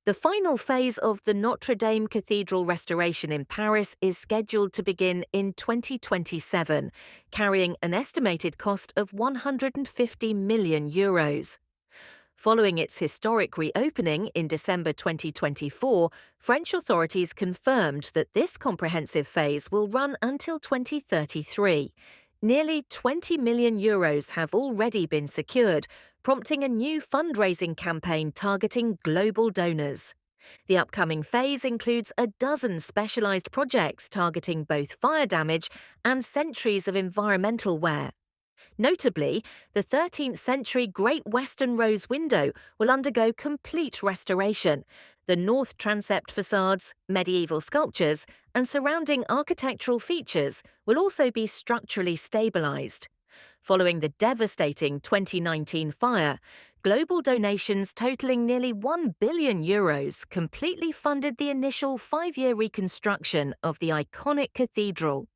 The final phase of the Notre Dame Cathedral restoration in Paris is scheduled to begin in 2027, carrying an estimated cost of €150 million. Following its historic reopening in December 2024, French authorities confirmed that this comprehensive phase will run until 2033. Nearly €20 million have already been secured, prompting a new fundraising campaign targeting global donors. The upcoming phase includes a dozen specialised projects targeting both fire damage and centuries of environmental wear. Notably, the 13th century Great Western Rose window will undergo complete restoration. The north transept façades, medieval sculptures, and surrounding architectural features will also be structurally stabilised. Following the devastating 2019 fire, global donations totaling nearly €1 billion completely funded the initial 5-year reconstruction of the iconic cathedral.